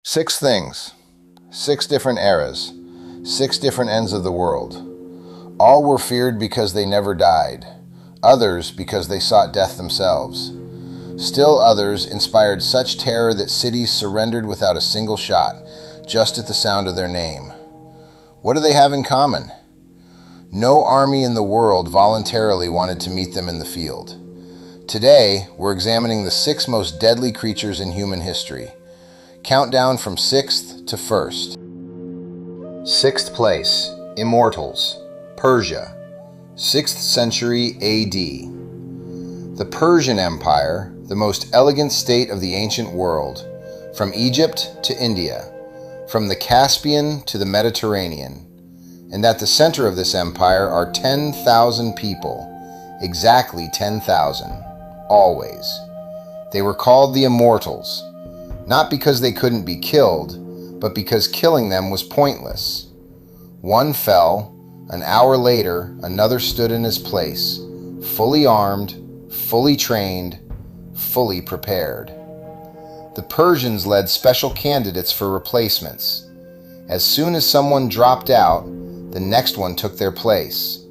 6 things, 6 different eras, 6 different ends of the world. All were feared because they never died, others because they sought death themselves. Still others inspired such terror that cities surrendered without a single shot, just at the sound of their name. What do they have in common? No army in the world voluntarily wanted to meet them in the field. Today, we're examining the 6 most deadly creatures in human history. Countdown from 6th to 1st. 6th place, Immortals, Persia, 6th century AD. The Persian Empire, the most elegant state of the ancient world, from Egypt to India, from the Caspian to the Mediterranean. And at the center of this empire are 10,000 people, exactly 10,000, always. They were called the Immortals, not because they couldn't be killed, but because killing them was pointless. One fell, an hour later another stood in his place, fully armed, fully trained, fully prepared. The Persians led special candidates for replacements. As soon as someone dropped out, the next one took their place.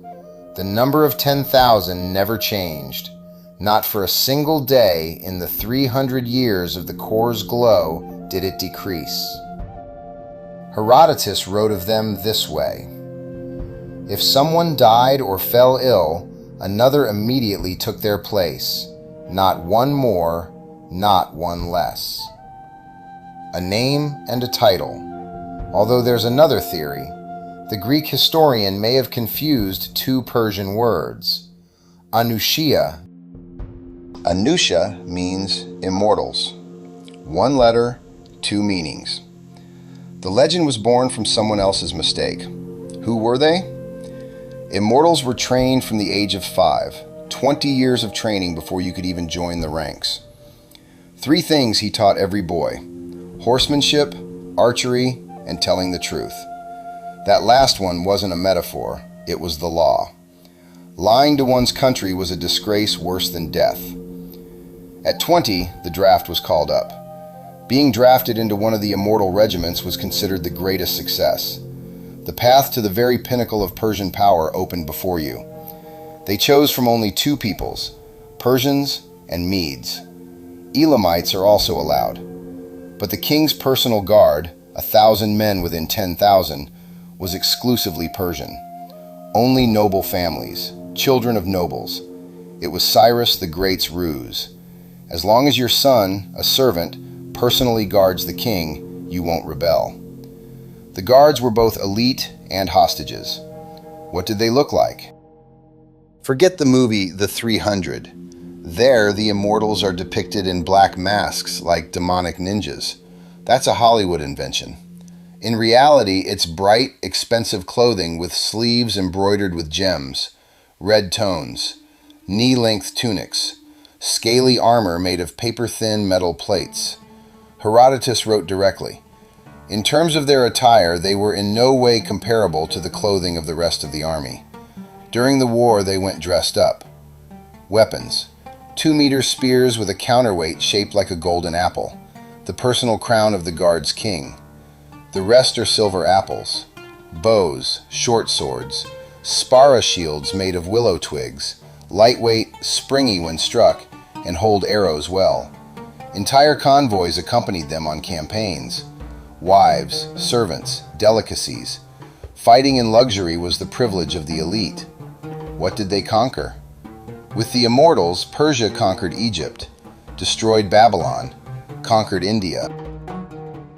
The number of 10,000 never changed. Not for a single day in the 300 years of the core's glow did it decrease. Herodotus wrote of them this way: if someone died or fell ill, another immediately took their place. Not one more, not one less. A name and a title. Although there's another theory. The Greek historian may have confused 2 Persian words. Anushiya. Anusha means immortals. 1 letter, 2 meanings. The legend was born from someone else's mistake. Who were they? Immortals were trained from the age of 5, 20 years of training before you could even join the ranks. 3 things he taught every boy: horsemanship, archery, and telling the truth. That last one wasn't a metaphor, it was the law. Lying to one's country was a disgrace worse than death. At 20, the draft was called up. Being drafted into one of the immortal regiments was considered the greatest success. The path to the very pinnacle of Persian power opened before you. They chose from only 2 peoples, Persians and Medes. Elamites are also allowed. But the king's personal guard, 1,000 men within 10,000, was exclusively Persian. Only noble families, children of nobles. It was Cyrus the Great's ruse. As long as your son, a servant, personally guards the king, you won't rebel. The guards were both elite and hostages. What did they look like? Forget the movie The 300. There, the immortals are depicted in black masks like demonic ninjas. That's a Hollywood invention. In reality, it's bright, expensive clothing with sleeves embroidered with gems, red tones, knee-length tunics, scaly armor made of paper-thin metal plates. Herodotus wrote directly, in terms of their attire, they were in no way comparable to the clothing of the rest of the army. During the war, they went dressed up. Weapons: 2-meter spears with a counterweight shaped like a golden apple, the personal crown of the guard's king. The rest are silver apples. Bows, short swords, spara shields made of willow twigs, lightweight, springy when struck, and hold arrows well. Entire convoys accompanied them on campaigns. Wives, servants, delicacies. Fighting in luxury was the privilege of the elite. What did they conquer? With the Immortals, Persia conquered Egypt, destroyed Babylon, conquered India.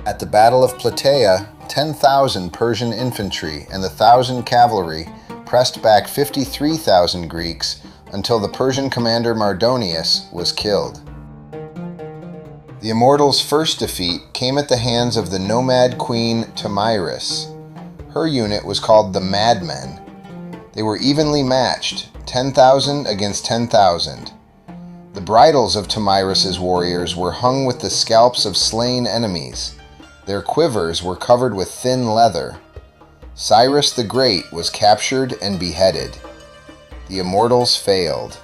At the Battle of Plataea, 10,000 Persian infantry and the 1,000 cavalry pressed back 53,000 Greeks until the Persian commander Mardonius was killed. The Immortals' first defeat came at the hands of the nomad queen Tomyris. Her unit was called the Madmen. They were evenly matched, 10,000 against 10,000. The bridles of Tomyris' warriors were hung with the scalps of slain enemies. Their quivers were covered with thin leather. Cyrus the Great was captured and beheaded. The Immortals failed.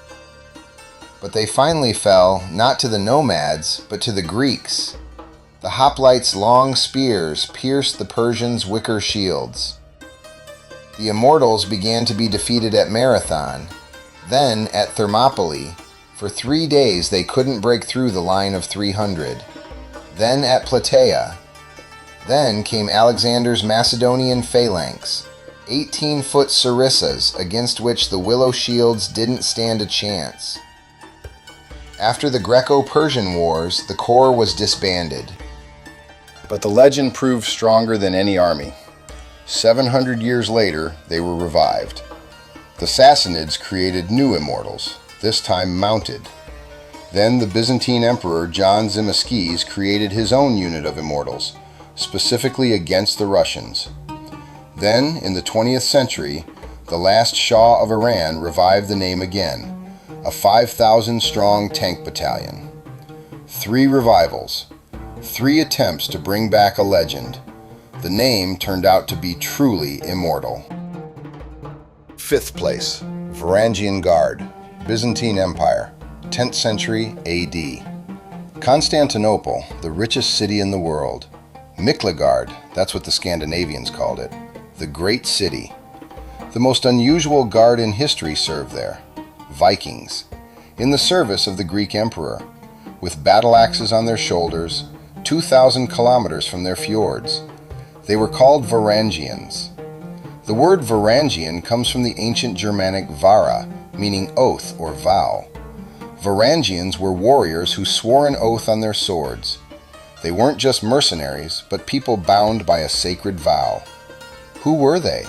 But they finally fell not to the nomads, but to the Greeks. The hoplites' long spears pierced the Persians' wicker shields. The Immortals began to be defeated at Marathon, then at Thermopylae. For 3 days they couldn't break through the line of 300. Then at Plataea. Then came Alexander's Macedonian phalanx, 18-foot sarissas against which the willow shields didn't stand a chance. After the Greco-Persian Wars, the corps was disbanded. But the legend proved stronger than any army. 700 years later, they were revived. The Sassanids created new immortals, this time mounted. Then the Byzantine Emperor John Tzimiskes created his own unit of immortals, specifically against the Russians. Then, in the 20th century, the last Shah of Iran revived the name again, a 5,000-strong tank battalion. 3 revivals, 3 attempts to bring back a legend. The name turned out to be truly immortal. 5th place, VarangianGuard, Byzantine Empire, 10th century AD. Constantinople, the richest city in the world. Miklagard, that's what the Scandinavians called it, the Great City. The most unusual guard in history served there, Vikings, in the service of the Greek emperor, with battle axes on their shoulders, 2,000 kilometers from their fjords. They were called Varangians. The word Varangian comes from the ancient Germanic vara, meaning oath or vow. Varangians were warriors who swore an oath on their swords. They weren't just mercenaries, but people bound by a sacred vow. Who were they?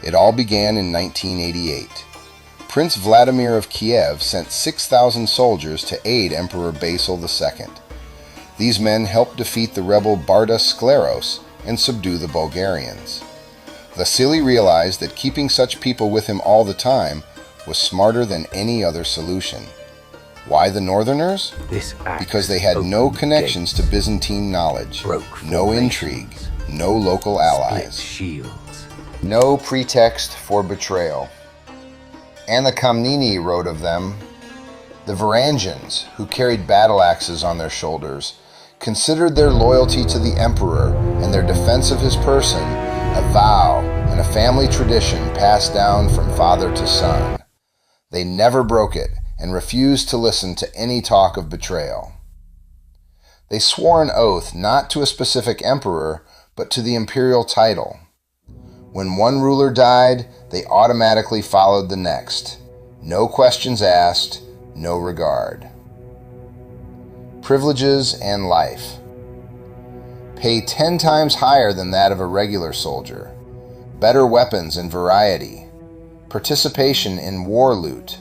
It all began in 1988. Prince Vladimir of Kiev sent 6,000 soldiers to aid Emperor Basil II. These men helped defeat the rebel Barda Skleros and subdue the Bulgarians. Vasily realized that keeping such people with him all the time was smarter than any other solution. Why the Northerners? Because they had no connections to Byzantine knowledge, no intrigue, no local allies, no pretext for betrayal. And the Komnene wrote of them, "The Varangians, who carried battle axes on their shoulders, considered their loyalty to the emperor and their defense of his person a vow and a family tradition passed down from father to son. They never broke it and refused to listen to any talk of betrayal. They swore an oath not to a specific emperor, but to the imperial title. When one ruler died, they automatically followed the next. No questions asked, no regard." Privileges and life. Pay 10 times higher than that of a regular soldier. Better weapons and variety. Participation in war loot.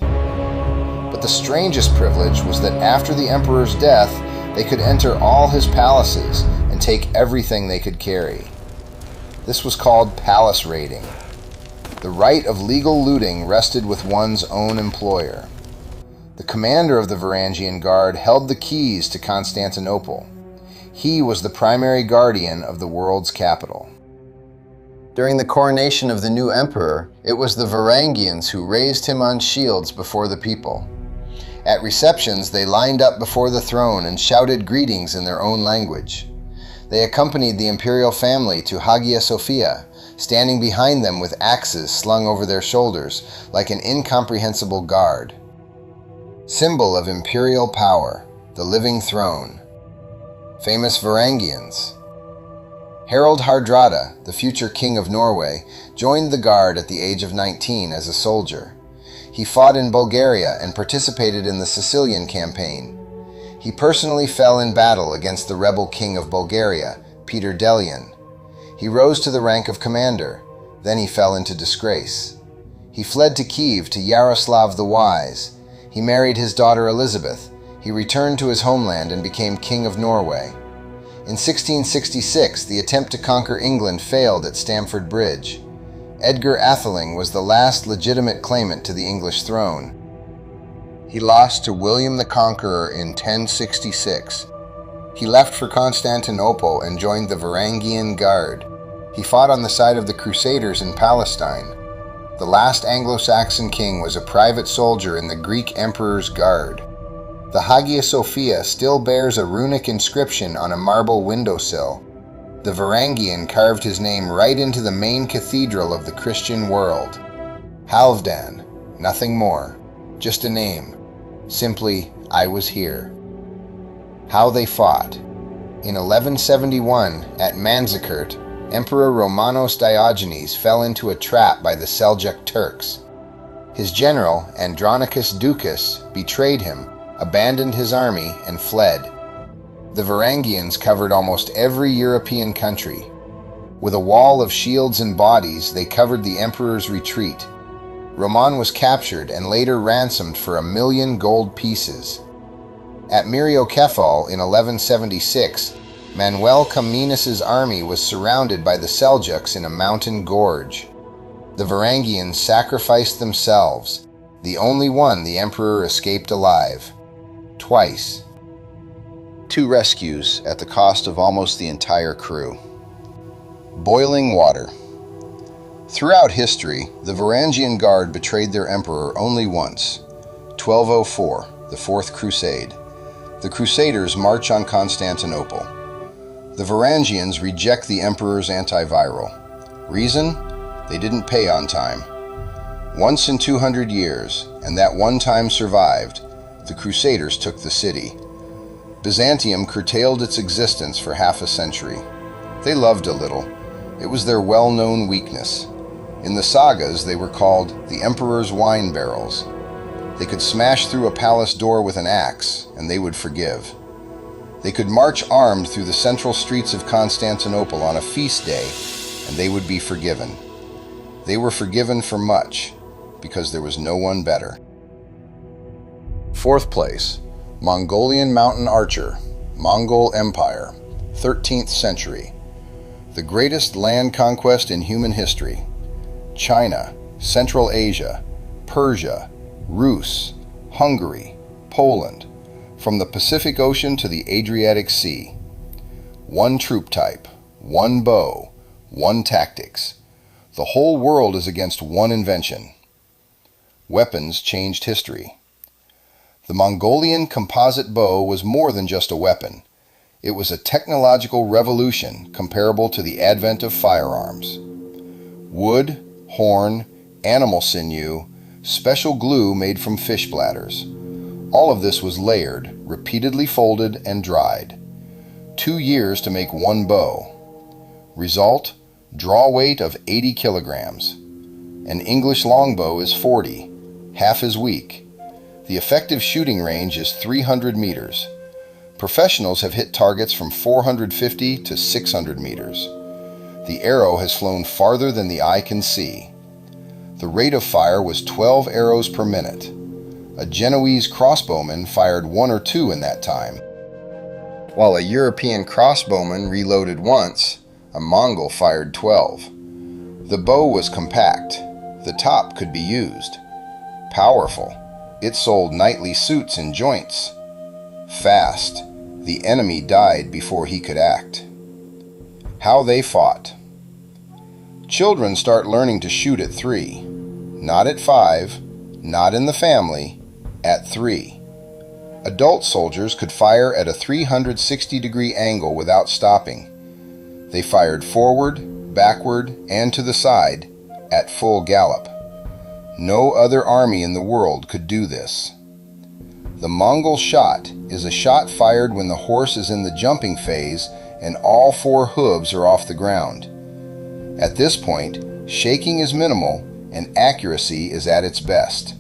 But the strangest privilege was that after the emperor's death, they could enter all his palaces and take everything they could carry. This was called palace raiding. The right of legal looting rested with one's own employer. The commander of the VarangianGuard held the keys to Constantinople. He was the primary guardian of the world's capital. During the coronation of the new emperor, it was the Varangians who raised him on shields before the people. At receptions, they lined up before the throne and shouted greetings in their own language. They accompanied the imperial family to Hagia Sophia, standing behind them with axes slung over their shoulders like an incomprehensible guard. Symbol of imperial power, the living throne. Famous Varangians. Harald Hardrada, the future king of Norway, joined the guard at the age of 19 as a soldier. He fought in Bulgaria and participated in the Sicilian campaign. He personally fell in battle against the rebel king of Bulgaria, Peter Delian. He rose to the rank of commander, then he fell into disgrace. He fled to Kiev to Yaroslav the Wise. He married his daughter Elizabeth. He returned to his homeland and became king of Norway. In 1666, the attempt to conquer England failed at Stamford Bridge. Edgar Atheling was the last legitimate claimant to the English throne. He lost to William the Conqueror in 1066. He left for Constantinople and joined the VarangianGuard. He fought on the side of the Crusaders in Palestine. The last Anglo-Saxon king was a private soldier in the Greek emperor's guard. The Hagia Sophia still bears a runic inscription on a marble windowsill. The Varangian carved his name right into the main cathedral of the Christian world. Halfdan, nothing more, just a name. Simply, I was here. How they fought. In 1171, at Manzikert, Emperor Romanos Diogenes fell into a trap by the Seljuk Turks. His general, Andronicus Ducas, betrayed him, abandoned his army, and fled. The Varangians covered almost every European country. With a wall of shields and bodies, they covered the emperor's retreat. Roman was captured and later ransomed for 1,000,000 gold pieces. At Myriokephalus in 1176, Manuel Komnene's army was surrounded by the Seljuks in a mountain gorge. The Varangians sacrificed themselves, the only one the emperor escaped alive. Twice. 2 rescues at the cost of almost the entire crew. Boiling water. Throughout history, the VarangianGuard betrayed their emperor only once. 1204, the Fourth Crusade. The Crusaders march on Constantinople. The Varangians reject the emperor's antiviral. Reason? They didn't pay on time. Once in 200 years, and that one time survived, the Crusaders took the city. Byzantium curtailed its existence for half a century. They loved a little. It was their well-known weakness. In the sagas, they were called the Emperor's wine barrels. They could smash through a palace door with an axe, and they would forgive. They could march armed through the central streets of Constantinople on a feast day, and they would be forgiven. They were forgiven for much, because there was no one better. 4th place, Mongolian mountain archer, Mongol Empire, 13th century. The greatest land conquest in human history. China, Central Asia, Persia, Rus, Hungary, Poland, from the Pacific Ocean to the Adriatic Sea. 1 troop type, 1 bow, 1 tactics. The whole world is against 1 invention. Weapons changed history. The Mongolian composite bow was more than just a weapon. It was a technological revolution comparable to the advent of firearms. Wood, horn, animal sinew, special glue made from fish bladders. All of this was layered, repeatedly folded, and dried. 2 years to make 1 bow. Result, draw weight of 80 kilograms. An English longbow is 40, half as weak. The effective shooting range is 300 meters. Professionals have hit targets from 450 to 600 meters. The arrow has flown farther than the eye can see. The rate of fire was 12 arrows per minute. A Genoese crossbowman fired 1 or 2 in that time. While a European crossbowman reloaded once, a Mongol fired 12. The bow was compact. The top could be used. Powerful. It sold knightly suits and joints. Fast. The enemy died before he could act. How they fought. Children start learning to shoot at 3. Not at 5, not in the family, at 3. Adult soldiers could fire at a 360-degree angle without stopping. They fired forward, backward, and to the side at full gallop. No other army in the world could do this. The Mongol shot is a shot fired when the horse is in the jumping phase and all 4 hooves are off the ground. At this point, shaking is minimal and accuracy is at its best.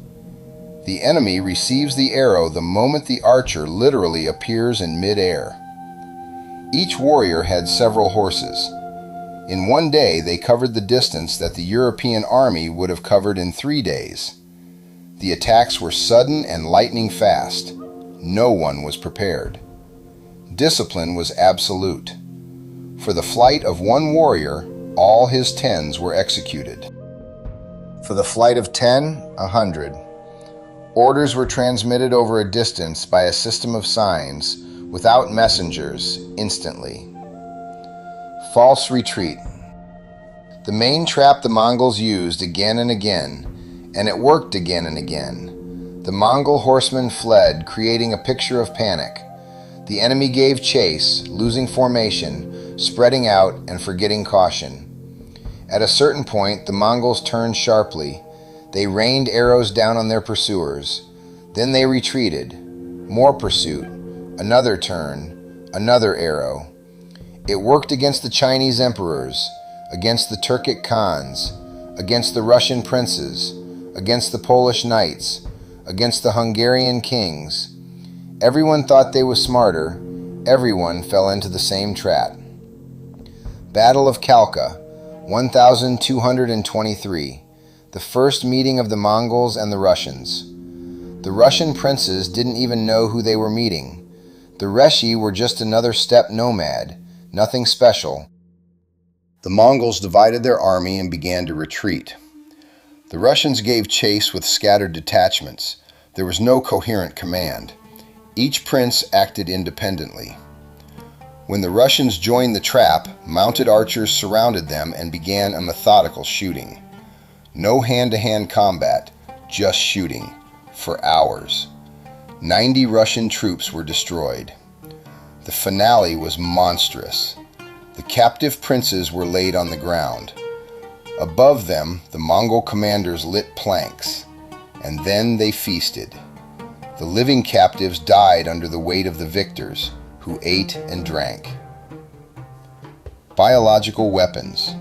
The enemy receives the arrow the moment the archer literally appears in mid-air. Each warrior had several horses. In 1 day, they covered the distance that the European army would have covered in 3 days. The attacks were sudden and lightning fast. No one was prepared. Discipline was absolute. For the flight of 1 warrior, all his 10s were executed. For the flight of 10, 100. Orders were transmitted over a distance by a system of signs, without messengers, instantly. False retreat. The main trap the Mongols used again and again, and it worked again and again. The Mongol horsemen fled, creating a picture of panic. The enemy gave chase, losing formation, spreading out, and forgetting caution. At a certain point, the Mongols turned sharply. They rained arrows down on their pursuers. Then they retreated. More pursuit. Another turn. Another arrow. It worked against the Chinese emperors, against the Turkic Khans, against the Russian princes, against the Polish knights, against the Hungarian kings. Everyone thought they were smarter. Everyone fell into the same trap. Battle of Khalkha, 1223. The first meeting of the Mongols and the Russians. The Russian princes didn't even know who they were meeting. The Reshi were just another steppe nomad, nothing special. The Mongols divided their army and began to retreat. The Russians gave chase with scattered detachments. There was no coherent command. Each prince acted independently. When the Russians joined the trap, mounted archers surrounded them and began a methodical shooting. No hand-to-hand combat, just shooting, for hours. 90 Russian troops were destroyed. The finale was monstrous. The captive princes were laid on the ground. Above them, the Mongol commanders lit planks, and then they feasted. The living captives died under the weight of the victors, who ate and drank. Biological weapons.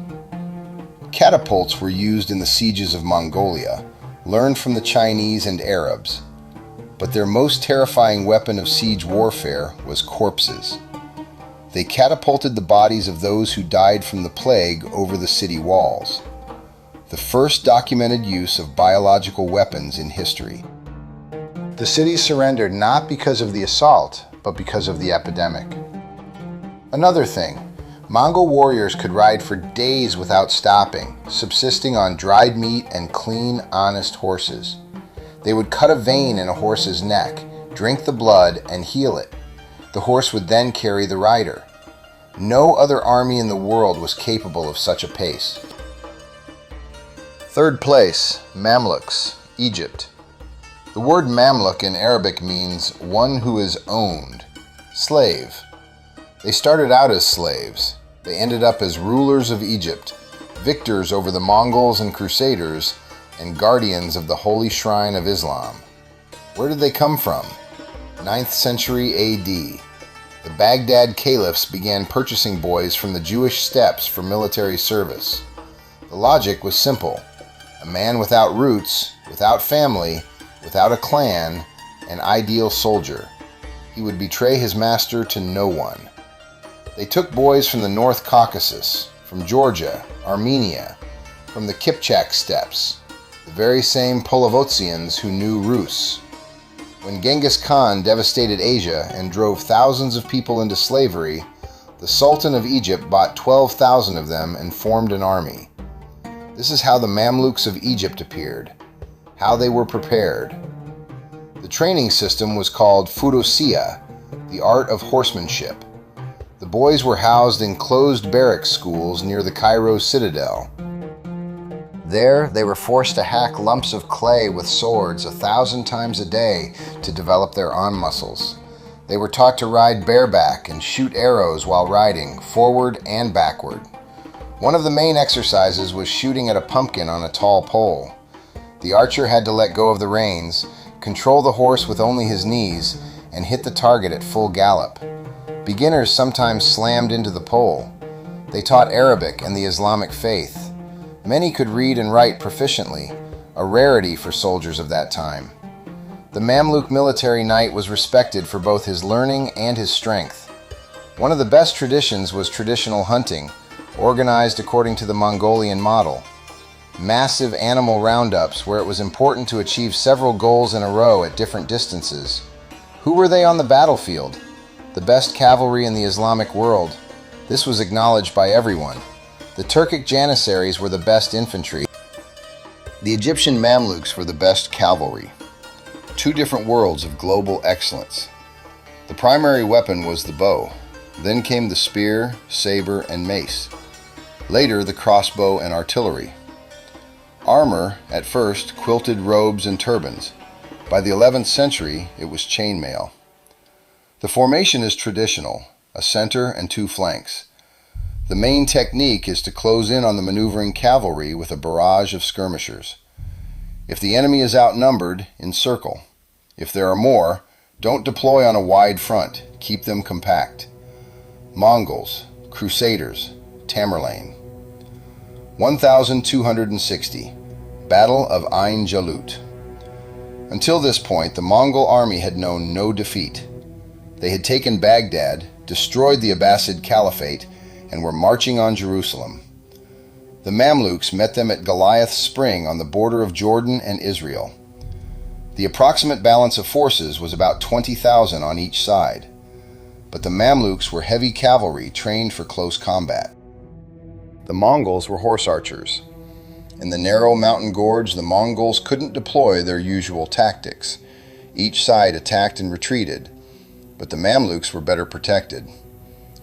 Catapults were used in the sieges of Mongolia, learned from the Chinese and Arabs. But their most terrifying weapon of siege warfare was corpses. They catapulted the bodies of those who died from the plague over the city walls. The first documented use of biological weapons in history. The cities surrendered not because of the assault, but because of the epidemic. Another thing, Mongol warriors could ride for days without stopping, subsisting on dried meat and clean, honest horses. They would cut a vein in a horse's neck, drink the blood, and heal it. The horse would then carry the rider. No other army in the world was capable of such a pace. Third place, Mamluks, Egypt. The word Mamluk in Arabic means one who is owned, slave. They started out as slaves. They ended up as rulers of Egypt, victors over the Mongols and Crusaders, and guardians of the holy shrine of Islam. Where did they come from? 9th century AD. The Baghdad caliphs began purchasing boys from the Jewish steppes for military service. The logic was simple. A man without roots, without family, without a clan, an ideal soldier. He would betray his master to no one. They took boys from the North Caucasus, from Georgia, Armenia, from the Kipchak steppes, the very same Polovotzians who knew Rus. When Genghis Khan devastated Asia and drove thousands of people into slavery, the Sultan of Egypt bought 12,000 of them and formed an army. This is how the Mamluks of Egypt appeared, how they were prepared. The training system was called Fudosia, the art of horsemanship. The boys were housed in closed barracks schools near the Cairo citadel. There, they were forced to hack lumps of clay with swords 1,000 times a day to develop their arm muscles. They were taught to ride bareback and shoot arrows while riding, forward and backward. One of the main exercises was shooting at a pumpkin on a tall pole. The archer had to let go of the reins, control the horse with only his knees, and hit the target at full gallop. Beginners sometimes slammed into the pole. They taught Arabic and the Islamic faith. Many could read and write proficiently, a rarity for soldiers of that time. The Mamluk military knight was respected for both his learning and his strength. One of the best traditions was traditional hunting, organized according to the Mongolian model. Massive animal roundups where it was important to achieve several goals in a row at different distances. Who were they on the battlefield? The best cavalry in the Islamic world. This was acknowledged by everyone. The Turkic Janissaries were the best infantry. The Egyptian Mamluks were the best cavalry. Two different worlds of global excellence. The primary weapon was the bow. Then came the spear, saber, and mace. Later, the crossbow and artillery. Armor, at first, quilted robes and turbans. By the 11th century, it was chainmail. The formation is traditional, a center and two flanks. The main technique is to close in on the maneuvering cavalry with a barrage of skirmishers. If the enemy is outnumbered, encircle. If there are more, don't deploy on a wide front, keep them compact. Mongols, Crusaders, Tamerlane. 1260. Battle of Ain Jalut. Until this point, the Mongol army had known no defeat. They had taken Baghdad, destroyed the Abbasid Caliphate, and were marching on Jerusalem. The Mamluks met them at Goliath's Spring on the border of Jordan and Israel. The approximate balance of forces was about 20,000 on each side, but the Mamluks were heavy cavalry trained for close combat. The Mongols were horse archers. In the narrow mountain gorge, the Mongols couldn't deploy their usual tactics. Each side attacked and retreated, but the Mamluks were better protected.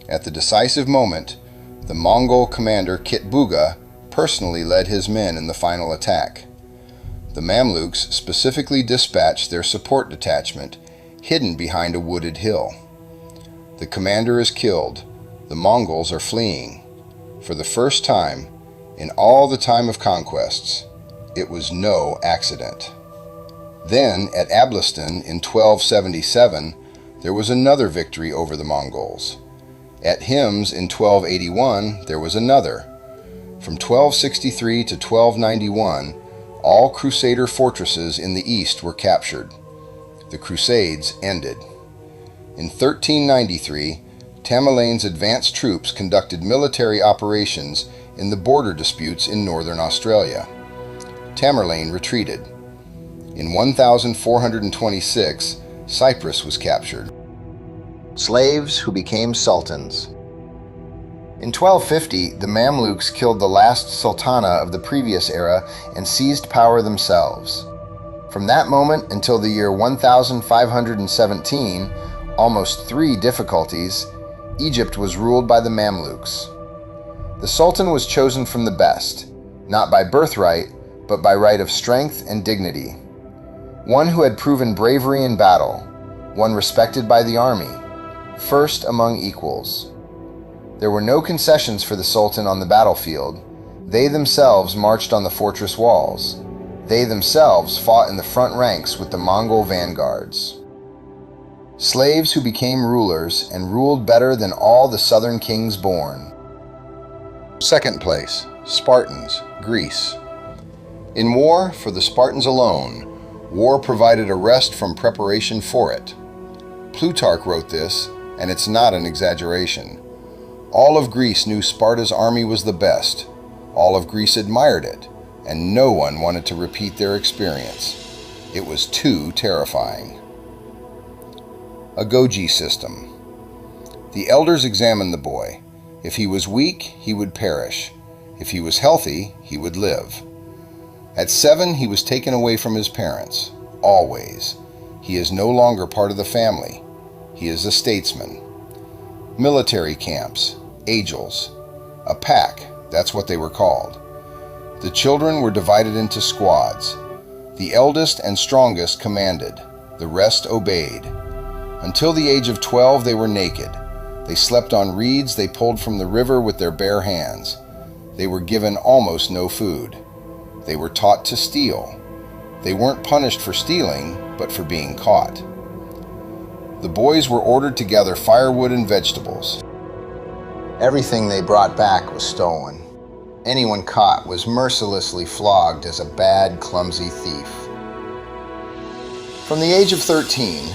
At the decisive moment, the Mongol commander Kitbuga personally led his men in the final attack. The Mamluks specifically dispatched their support detachment, hidden behind a wooded hill. The commander is killed. The Mongols are fleeing. For the first time, in all the time of conquests, it was no accident. Then, at Ablistan in 1277, there was another victory over the Mongols. At Hims in 1281, there was another. From 1263 to 1291, all Crusader fortresses in the east were captured. The Crusades ended. In 1393, Tamerlane's advanced troops conducted military operations in the border disputes in northern Australia. Tamerlane retreated. In 1426, Cyprus was captured. Slaves who became sultans. In 1250, the Mamluks killed the last sultana of the previous era and seized power themselves. From that moment until the year 1517, almost 3 difficulties, Egypt was ruled by the Mamluks. The sultan was chosen from the best, not by birthright, but by right of strength and dignity. One who had proven bravery in battle, one respected by the army, first among equals. There were no concessions for the sultan on the battlefield. They themselves marched on the fortress walls. They themselves fought in the front ranks with the Mongol vanguards. Slaves who became rulers and ruled better than all the southern kings born. Second place, Spartans, Greece. In war, for the Spartans alone, war provided a rest from preparation for it. Plutarch wrote this, and it's not an exaggeration. All of Greece knew Sparta's army was the best. All of Greece admired it, and no one wanted to repeat their experience. It was too terrifying. A Goji system. The elders examined the boy. If he was weak, he would perish. If he was healthy, he would live. At 7, he was taken away from his parents. Always. He is no longer part of the family. He is a statesman. Military camps, agils. A pack, that's what they were called. The children were divided into squads. The eldest and strongest commanded. The rest obeyed. Until the age of 12, they were naked. They slept on reeds they pulled from the river with their bare hands. They were given almost no food. They were taught to steal. They weren't punished for stealing, but for being caught. The boys were ordered to gather firewood and vegetables. Everything they brought back was stolen. Anyone caught was mercilessly flogged as a bad, clumsy thief. From the age of 13,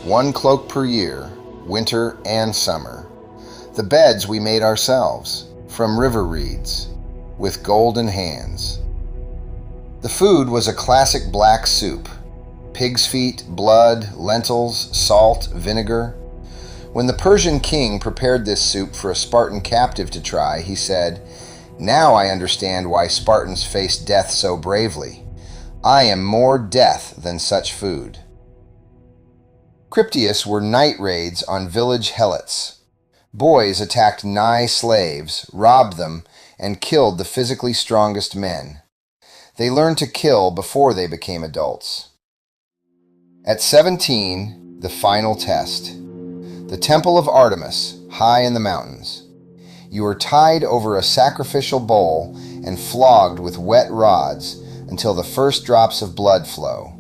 1 cloak per year, winter and summer. The beds we made ourselves, from river reeds, with golden hands. The food was a classic black soup. Pig's feet, blood, lentils, salt, vinegar. When the Persian king prepared this soup for a Spartan captive to try, he said, "Now I understand why Spartans faced death so bravely. I am more death than such food." Cryptius were night raids on village helots. Boys attacked nigh slaves, robbed them, and killed the physically strongest men. They learned to kill before they became adults. At 17, the final test. The temple of Artemis, high in the mountains. You are tied over a sacrificial bowl and flogged with wet rods until the first drops of blood flow.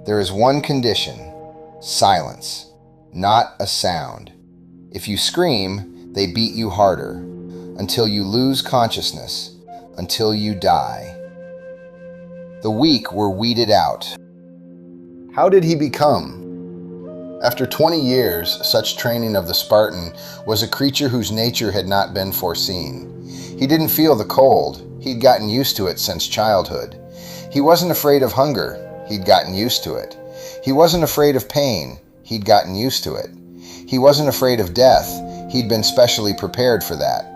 There is one condition: silence, not a sound. If you scream, they beat you harder, until you lose consciousness, until you die. The weak were weeded out. How did he become? After 20 years, such training of the Spartan was a creature whose nature had not been foreseen. He didn't feel the cold. He'd gotten used to it since childhood. He wasn't afraid of hunger. He'd gotten used to it. He wasn't afraid of pain. He'd gotten used to it. He wasn't afraid of death. He'd been specially prepared for that.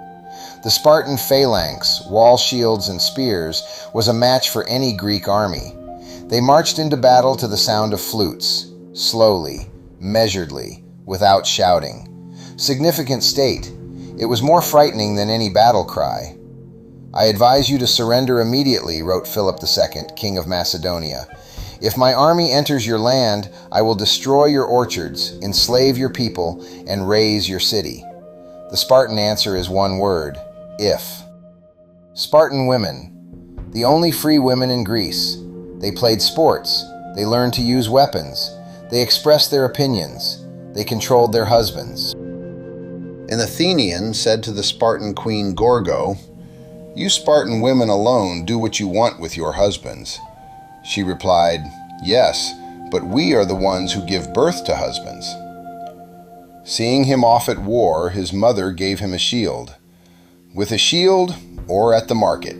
The Spartan phalanx, wall shields, and spears was a match for any Greek army. They marched into battle to the sound of flutes, slowly, measuredly, without shouting. Significant state. It was more frightening than any battle cry. I advise you to surrender immediately, wrote Philip II, King of Macedonia. If my army enters your land, I will destroy your orchards, enslave your people, and raze your city. The Spartan answer is one word: if. Spartan women, the only free women in Greece. They played sports. They learned to use weapons. They expressed their opinions. They controlled their husbands. An Athenian said to the Spartan queen Gorgo, "You Spartan women alone do what you want with your husbands." She replied, "Yes, but we are the ones who give birth to husbands." Seeing him off at war, his mother gave him a shield. With a shield, or at the market.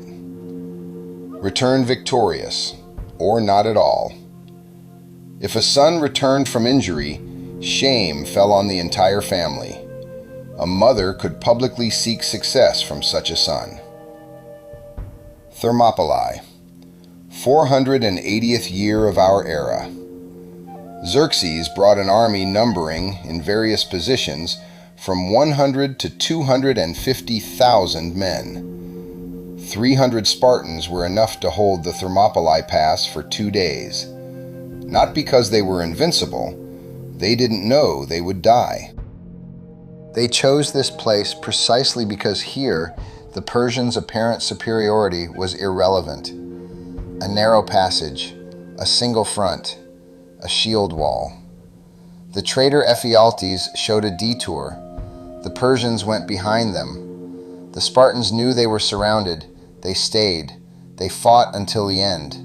Return victorious, or not at all. If a son returned from injury, shame fell on the entire family. A mother could publicly seek success from such a son. Thermopylae, 480th year of our era. Xerxes brought an army numbering, in various positions, from 100 to 250,000 men. 300 Spartans were enough to hold the Thermopylae Pass for 2 days. Not because they were invincible, they didn't know they would die. They chose this place precisely because here the Persians' apparent superiority was irrelevant. A narrow passage, a single front, a shield wall. The traitor Ephialtes showed a detour. The Persians went behind them. The Spartans knew they were surrounded. They stayed. They fought until the end.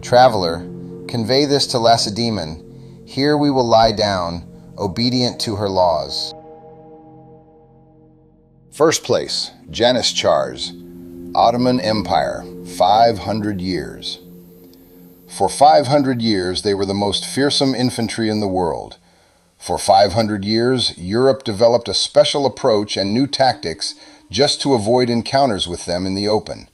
Traveler, convey this to Lacedaemon. Here we will lie down, obedient to her laws. First place, Janisschars, Ottoman Empire, 500 years. For 500 years, they were the most fearsome infantry in the world. For 500 years, Europe developed a special approach and new tactics just to avoid encounters with them in the open.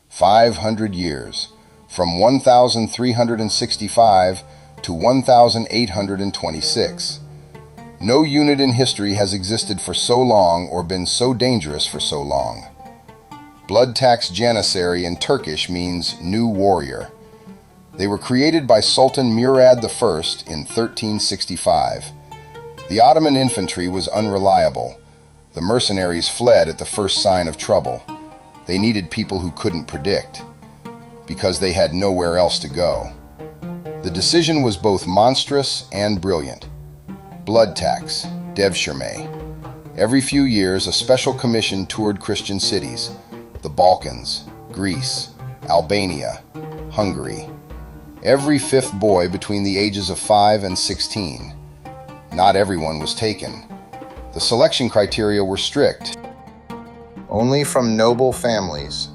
500 years, from 1365 to 1826. No unit in history has existed for so long or been so dangerous for so long. Blood tax Janissary in Turkish means new warrior. They were created by Sultan Murad I in 1365. The Ottoman infantry was unreliable. The mercenaries fled at the first sign of trouble. They needed people who couldn't predict, because they had nowhere else to go. The decision was both monstrous and brilliant. Blood tax, devshirme. Every few years, a special commission toured Christian cities: the Balkans, Greece, Albania, Hungary. Every fifth boy between the ages of 5 and 16. Not everyone was taken. The selection criteria were strict. Only from noble families.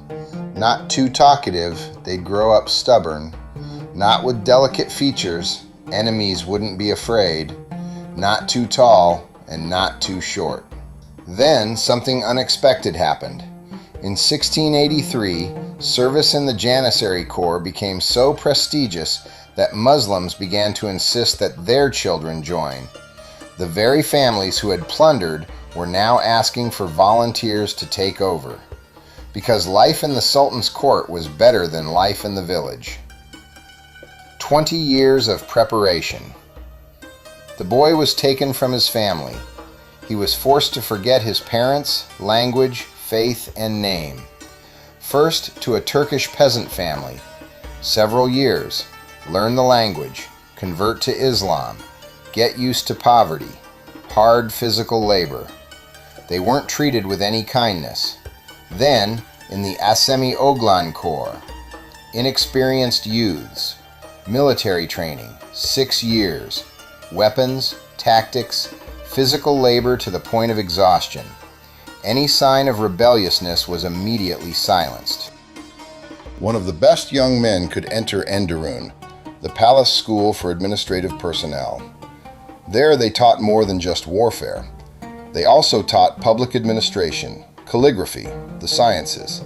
Not too talkative, they'd grow up stubborn. Not with delicate features, enemies wouldn't be afraid. Not too tall, and not too short. Then something unexpected happened. In 1683, service in the Janissary Corps became so prestigious that Muslims began to insist that their children join. The very families who had plundered were now asking for volunteers to take over, because life in the Sultan's court was better than life in the village. 20 years of preparation. The boy was taken from his family. He was forced to forget his parents, language, faith, and name. First to a Turkish peasant family. Several years. Learn the language. Convert to Islam. Get used to poverty. Hard physical labor. They weren't treated with any kindness. Then, in the Asemi Oglan Corps. Inexperienced youths. Military training. 6 years. Weapons, tactics, physical labor to the point of exhaustion. Any sign of rebelliousness was immediately silenced. One of the best young men could enter Enderun, the palace school for administrative personnel. There they taught more than just warfare. They also taught public administration, calligraphy, the sciences.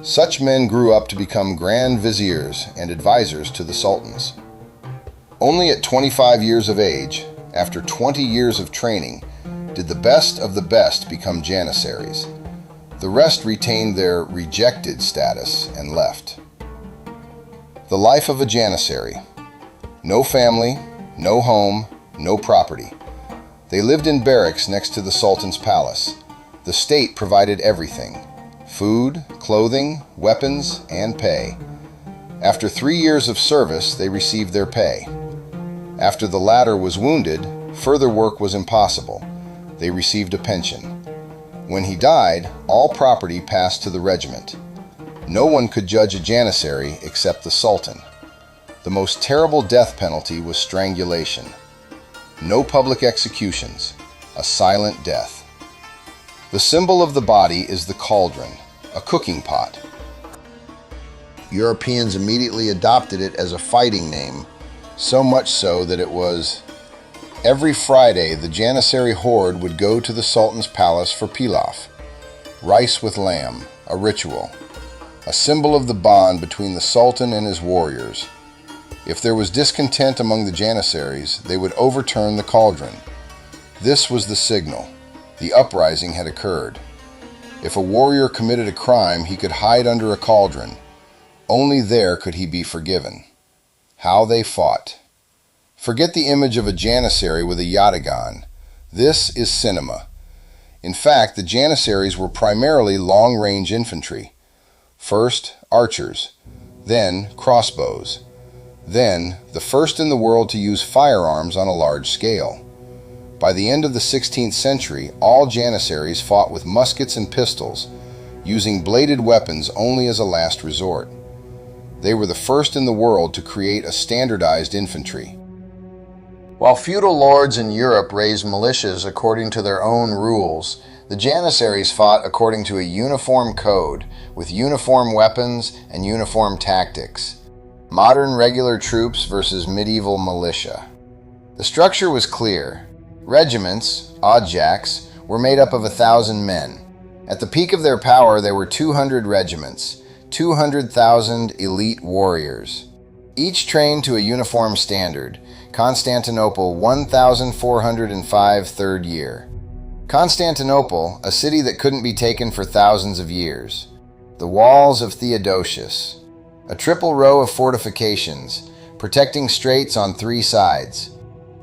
Such men grew up to become grand viziers and advisors to the sultans. Only at 25 years of age, after 20 years of training, did the best of the best become janissaries. The rest retained their rejected status and left. The life of a janissary. No family, no home, no property. They lived in barracks next to the Sultan's palace. The state provided everything: food, clothing, weapons, and pay. After 3 years of service, they received their pay. After the latter was wounded, further work was impossible. They received a pension. When he died, all property passed to the regiment. No one could judge a janissary except the Sultan. The most terrible death penalty was strangulation. No public executions, a silent death. The symbol of the body is the cauldron, a cooking pot. Europeans immediately adopted it as a fighting name, so much so that it was every Friday the janissary horde would go to the Sultan's palace for pilaf, rice with lamb, a ritual, a symbol of the bond between the Sultan and his warriors. If there was discontent among the janissaries, they would overturn the cauldron. This was the signal. The uprising had occurred. If a warrior committed a crime, he could hide under a cauldron. Only there could he be forgiven. How they fought. Forget the image of a janissary with a yataghan. This is cinema. In fact, the janissaries were primarily long-range infantry. First, archers. Then, crossbows. Then, the first in the world to use firearms on a large scale. By the end of the 16th century, all janissaries fought with muskets and pistols, using bladed weapons only as a last resort. They were the first in the world to create a standardized infantry. While feudal lords in Europe raised militias according to their own rules, the janissaries fought according to a uniform code, with uniform weapons and uniform tactics. Modern regular troops versus medieval militia. The structure was clear. Regiments, odjaks, were made up of 1,000 men. At the peak of their power, there were 200 regiments, 200,000 elite warriors, each trained to a uniform standard. Constantinople, 1405 third year. Constantinople, a city that couldn't be taken for thousands of years. The walls of Theodosius. A triple row of fortifications, protecting straits on 3 sides.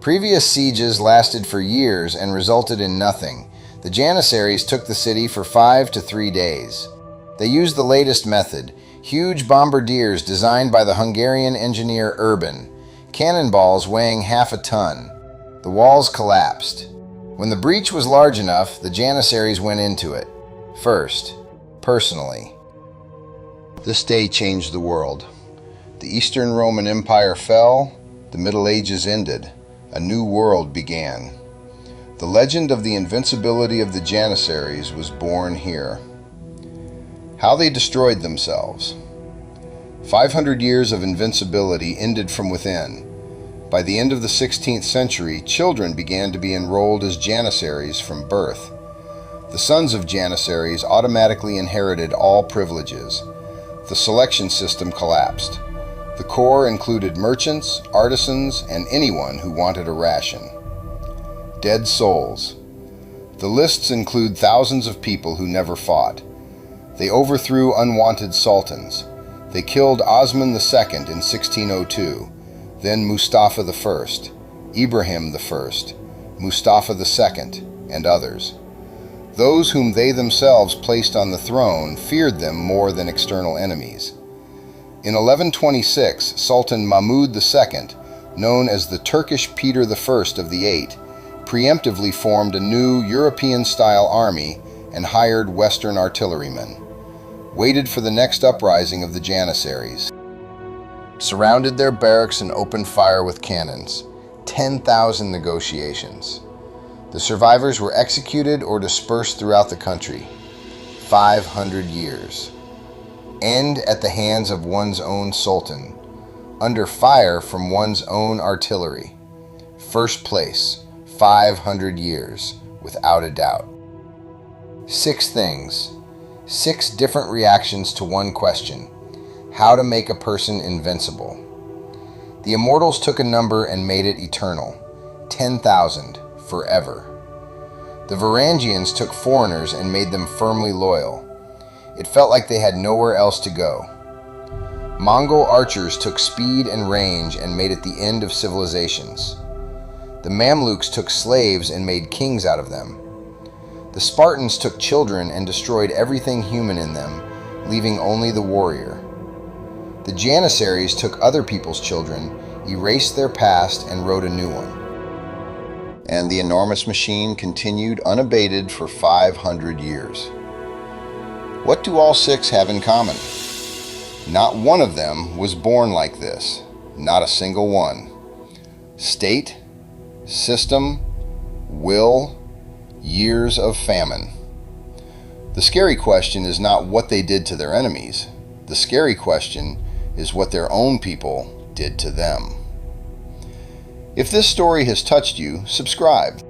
Previous sieges lasted for years and resulted in nothing. The janissaries took the city for 5 to 3 days. They used the latest method, huge bombardiers designed by the Hungarian engineer Urban, cannonballs weighing half a ton. The walls collapsed. When the breach was large enough, the janissaries went into it. First, personally. This day changed the world. The Eastern Roman Empire fell, the Middle Ages ended, a new world began. The legend of the invincibility of the janissaries was born here. How they destroyed themselves. 500 years of invincibility ended from within. By the end of the 16th century, children began to be enrolled as janissaries from birth. The sons of janissaries automatically inherited all privileges. The selection system collapsed. The corps included merchants, artisans, and anyone who wanted a ration. Dead souls. The lists include thousands of people who never fought. They overthrew unwanted sultans. They killed Osman II in 1602. then Mustafa I, Ibrahim I, Mustafa II, and others. Those whom they themselves placed on the throne feared them more than external enemies. In 1126, Sultan Mahmud II, known as the Turkish Peter I of the Eight, preemptively formed a new European-style army and hired Western artillerymen, waited for the next uprising of the Janissaries, surrounded their barracks and opened fire with cannons. 10,000 negotiations. The survivors were executed or dispersed throughout the country. 500 years. End at the hands of one's own sultan, under fire from one's own artillery. First place, 500 years, without a doubt. 6 things. 6 different reactions to one question. How to make a person invincible. The immortals took a number and made it eternal. 10,000, forever. The Varangians took foreigners and made them firmly loyal. It felt like they had nowhere else to go. Mongol archers took speed and range and made it the end of civilizations. The Mamluks took slaves and made kings out of them. The Spartans took children and destroyed everything human in them, leaving only the warrior. The Janissaries took other people's children, erased their past, and wrote a new one. And the enormous machine continued unabated for 500 years. What do all 6 have in common? Not one of them was born like this. Not a single one. State, system, will, years of famine. The scary question is not what they did to their enemies. The scary question is what their own people did to them. If this story has touched you, subscribe.